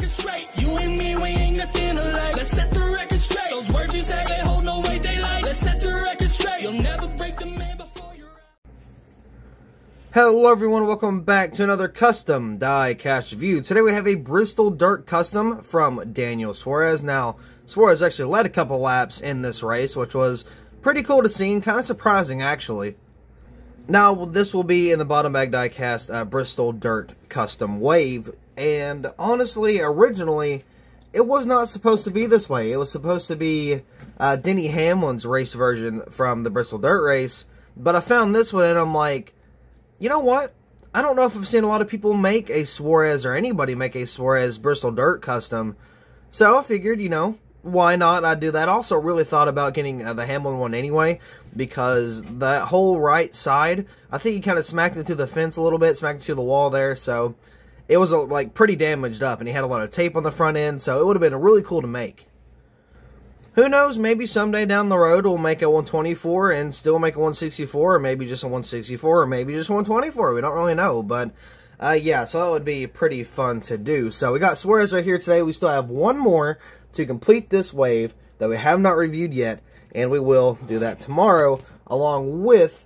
record straight. You and me, we ain't nothing alike. Let's set the record straight. Those words you say, they hold no weight, they like. Let's set the record straight. You'll never break the man before you're out. Hello everyone, welcome back to another custom die-cast review. Today we have a Bristol Dirt Custom from Daniel Suarez. Now, Suarez actually led a couple laps in this race, which was pretty cool to see and kind of surprising actually. Now, this will be in the Bottom Bag Diecast Bristol Dirt Custom Wave, and honestly, originally, it was not supposed to be this way. It was supposed to be Denny Hamlin's race version from the Bristol Dirt race, but I found this one and I'm like, you know what? I don't know if I've seen a lot of people make a Suarez, or anybody make a Suarez Bristol Dirt Custom, so I figured, you know, why not? I'd do that. Also really thought about getting the Hamlin one anyway, because that whole right side, I think he kind of smacked into the fence a little bit, smacked into the wall there, so it was like pretty damaged up, and he had a lot of tape on the front end, so it would have been really cool to make. Who knows, maybe someday down the road we'll make a 124 and still make a 164, or maybe just a 164, or maybe just 124, we don't really know, but yeah, so that would be pretty fun to do. So we got Suarez right here today. We still have one more to complete this wave that we have not reviewed yet, and we will do that tomorrow, along with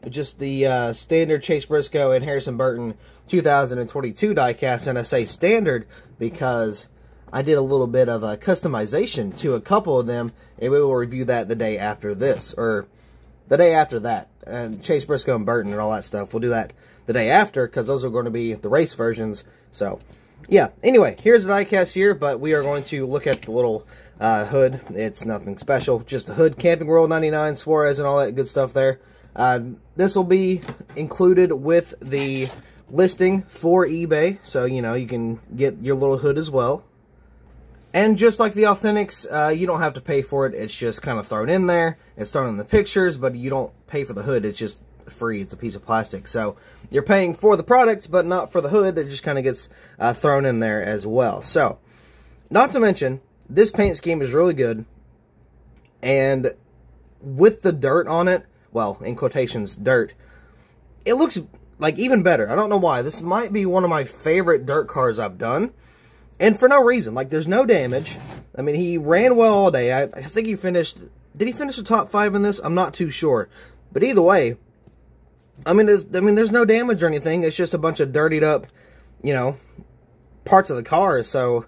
just the standard Chase Briscoe and Harrison Burton 2022 diecast. And I say standard because I did a little bit of a customization to a couple of them, and we will review that the day after this, or the day after that. And Chase Briscoe and Burton and all that stuff, we'll do that the day after, because those are going to be the race versions. So yeah, anyway, here's the diecast here, but we are going to look at the little hood. It's nothing special, just the hood, Camping World 99, Suarez, and all that good stuff there. This will be included with the listing for eBay, so, you know, you can get your little hood as well. And just like the Authentics, you don't have to pay for it. It's just kind of thrown in there. It's thrown in the pictures, but you don't pay for the hood. It's just free. It's a piece of plastic. So you're paying for the product, but not for the hood. It just kind of gets thrown in there as well. So, not to mention, this paint scheme is really good. And with the dirt on it, well, in quotations, dirt, it looks like even better. I don't know why. This might be one of my favorite dirt cars I've done. And for no reason. Like, there's no damage. I mean, he ran well all day. I think he finished... Did he finish the top 5 in this? I'm not too sure. But either way, I mean, there's no damage or anything. It's just a bunch of dirtied up, you know, parts of the car. So,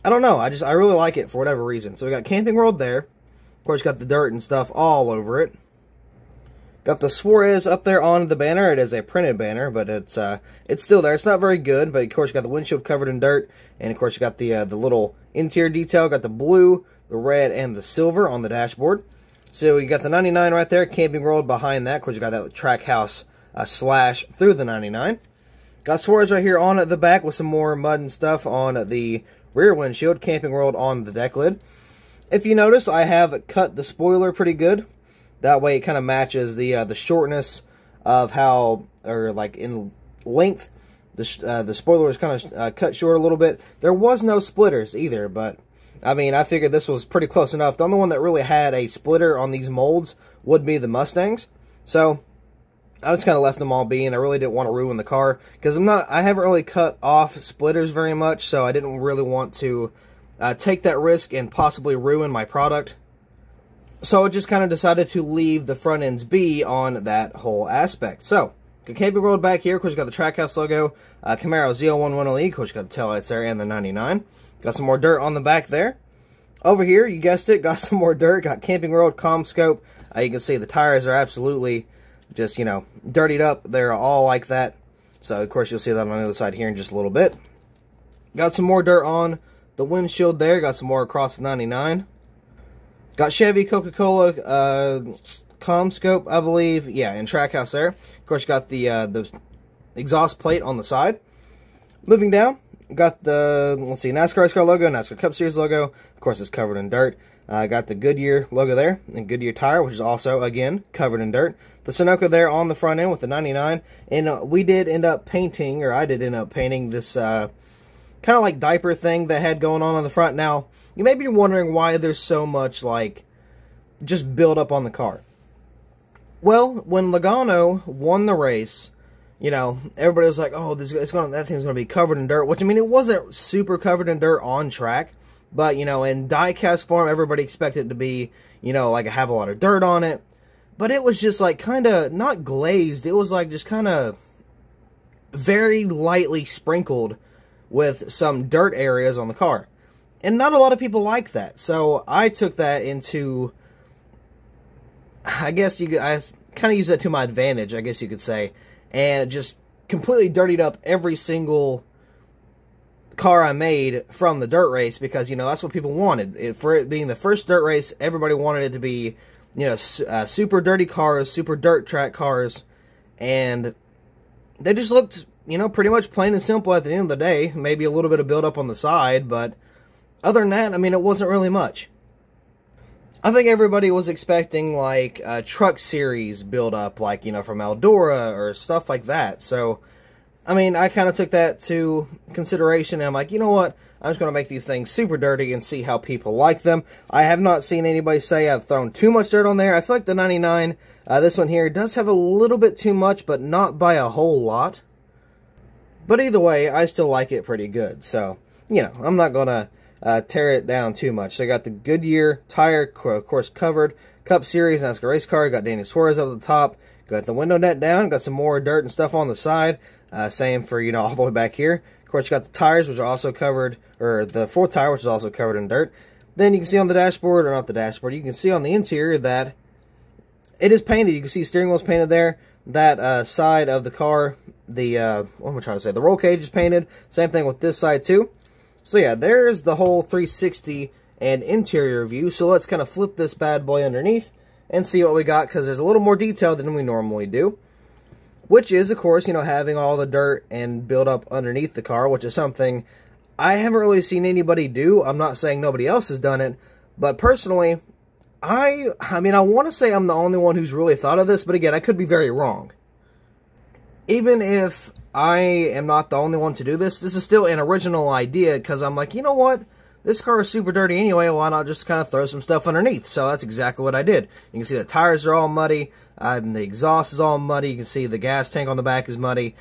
I don't know. I really like it for whatever reason. So, we got Camping World there. Of course, got the dirt and stuff all over it. Got the Suarez up there on the banner. It is a printed banner, but it's still there. It's not very good, but of course you got the windshield covered in dirt, and of course you got the little interior detail. Got the blue, the red, and the silver on the dashboard. So you got the 99 right there, Camping World behind that. Of course you got that track house slash through the 99. Got Suarez right here on the back with some more mud and stuff on the rear windshield. Camping World on the deck lid. If you notice, I have cut the spoiler pretty good. That way it kind of matches the shortness of how, or like in length, the spoiler was kind of cut short a little bit. There was no splitters either, but I mean, I figured this was pretty close enough. The only one that really had a splitter on these molds would be the Mustangs. So I just kind of left them all be, and I really didn't want to ruin the car, because I haven't really cut off splitters very much, so I didn't really want to take that risk and possibly ruin my product. So I just kind of decided to leave the front ends be on that whole aspect. So, the Camping World back here, of course you got the Trackhouse logo, Camaro ZL1 1LE, of course you got the taillights there, and the 99. Got some more dirt on the back there. Over here, you guessed it, got some more dirt, got Camping World, ComScope. You can see the tires are absolutely just, you know, dirtied up. They're all like that. So, of course, you'll see that on the other side here in just a little bit. Got some more dirt on the windshield there, got some more across the 99. Got Chevy, Coca-Cola, ComScope, I believe. Yeah, and Trackhouse there. Of course, you got the exhaust plate on the side. Moving down, got the, let's see, NASCAR logo, NASCAR Cup Series logo. Of course, it's covered in dirt. Got the Goodyear logo there, and Goodyear tire, which is also, again, covered in dirt. The Sunoco there on the front end with the 99. And we did end up painting, or I did end up painting this kind of like diaper thing that had going on the front. Now, you may be wondering why there's so much, like, just build up on the car. Well, when Logano won the race, you know, everybody was like, oh, that thing's gonna be covered in dirt. Which, I mean, it wasn't super covered in dirt on track, but, you know, in diecast form, everybody expected it to be, you know, like have a lot of dirt on it. But it was just like kind of not glazed. It was like just kind of very lightly sprinkled with some dirt areas on the car. And not a lot of people like that. So I took that into, I guess I kind of use that to my advantage, I guess you could say. And just completely dirtied up every single car I made from the dirt race, because, you know, that's what people wanted. For it being the first dirt race, everybody wanted it to be, you know, super dirty cars, super dirt track cars, and they just looked, you know, pretty much plain and simple at the end of the day. Maybe a little bit of build-up on the side, but other than that, I mean, it wasn't really much. I think everybody was expecting, like, a truck series build-up, like, you know, from Eldora or stuff like that. So, I mean, I kind of took that to consideration, and I'm like, you know what? I'm just going to make these things super dirty and see how people like them. I have not seen anybody say I've thrown too much dirt on there. I feel like the 99, this one here, does have a little bit too much, but not by a whole lot. But either way, I still like it pretty good. So, you know, I'm not going to tear it down too much. So I got the Goodyear tire, of course, covered. Cup Series, NASCAR race car. Got Daniel Suarez over the top. Got the window net down. Got some more dirt and stuff on the side. Same for, you know, all the way back here. Of course, you got the tires, which are also covered, or the fourth tire, which is also covered in dirt. Then you can see on the dashboard, or not the dashboard, you can see on the interior that it is painted. You can see steering wheel's painted there. That side of the car, the, what am I trying to say? The roll cage is painted. Same thing with this side, too. So, yeah, there's the whole 360 and interior view. So, let's kind of flip this bad boy underneath and see what we got, because there's a little more detail than we normally do. Which is, of course, you know, having all the dirt and build up underneath the car, which is something I haven't really seen anybody do. I'm not saying nobody else has done it, but personally, I mean, I want to say I'm the only one who's really thought of this, but again, I could be very wrong. Even if I am not the only one to do this, this is still an original idea, because I'm like, you know what? This car is super dirty anyway, why not just kind of throw some stuff underneath? So that's exactly what I did. You can see the tires are all muddy, and the exhaust is all muddy. You can see the gas tank on the back is muddy.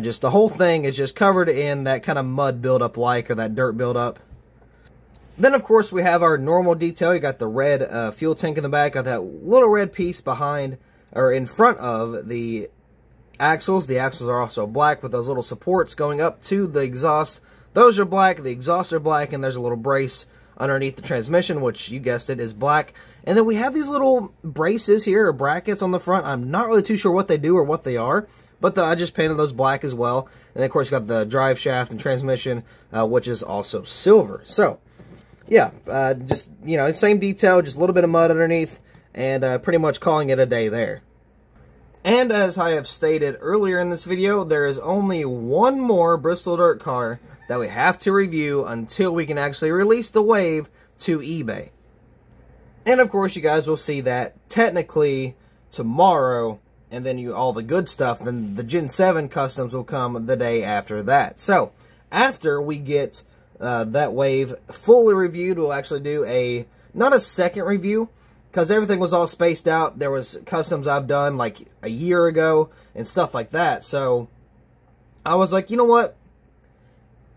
Just the whole thing is just covered in that kind of mud buildup or that dirt buildup. Then, of course, we have our normal detail. You got the red fuel tank in the back. Got that little red piece behind, or in front of the axles. The axles are also black with those little supports going up to the exhaust. Those are black, the exhausts are black, and there's a little brace underneath the transmission, which, you guessed it, is black. And then we have these little braces here, or brackets on the front. I'm not really too sure what they do or what they are, but I just painted those black as well. And then, of course, you got the drive shaft and transmission, which is also silver. So, yeah, just, you know, same detail, just a little bit of mud underneath, and pretty much calling it a day there. And as I have stated earlier in this video, there is only one more Bristol dirt car that we have to review until we can actually release the Wave to eBay. And of course, you guys will see that technically tomorrow, and then all the good stuff, then the Gen 7 customs will come the day after that. So, after we get that Wave fully reviewed, we'll actually do not a second review, because everything was all spaced out. There was customs I've done like a year ago and stuff like that. So, I was like, you know what?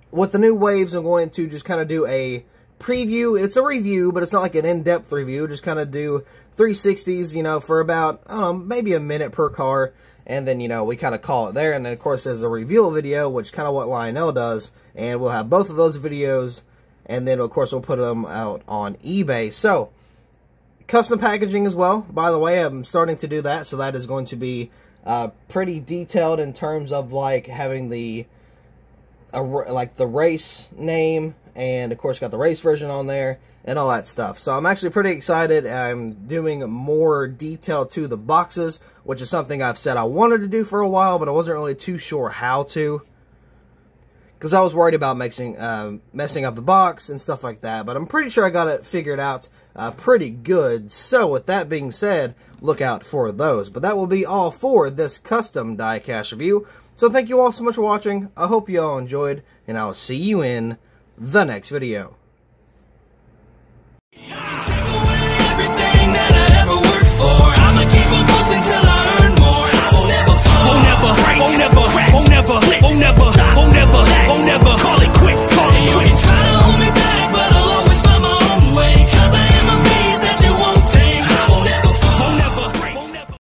With the new Waves, I'm going to just kind of do a preview. It's a review, but it's not like an in-depth review. Just kind of do 360s, you know, for about, I don't know, maybe a minute per car. And then, you know, we kind of call it there. And then, of course, there's a reveal video, which is kind of what Lionel does. And we'll have both of those videos. And then, of course, we'll put them out on eBay. So, custom packaging as well. By the way, I'm starting to do that. So, that is going to be pretty detailed in terms of, like, having the race name, and of course got the race version on there and all that stuff. So I'm actually pretty excited. I'm doing more detail to the boxes, which is something I've said I wanted to do for a while, but I wasn't really too sure how to, because I was worried about messing up the box and stuff like that. But I'm pretty sure I got it figured out pretty good. So with that being said, look out for those. But that will be all for this custom diecast review. So thank you all so much for watching. I hope you all enjoyed, and I will see you in the next video. You can take away everything that I ever worked for. I'ma keep on pushing till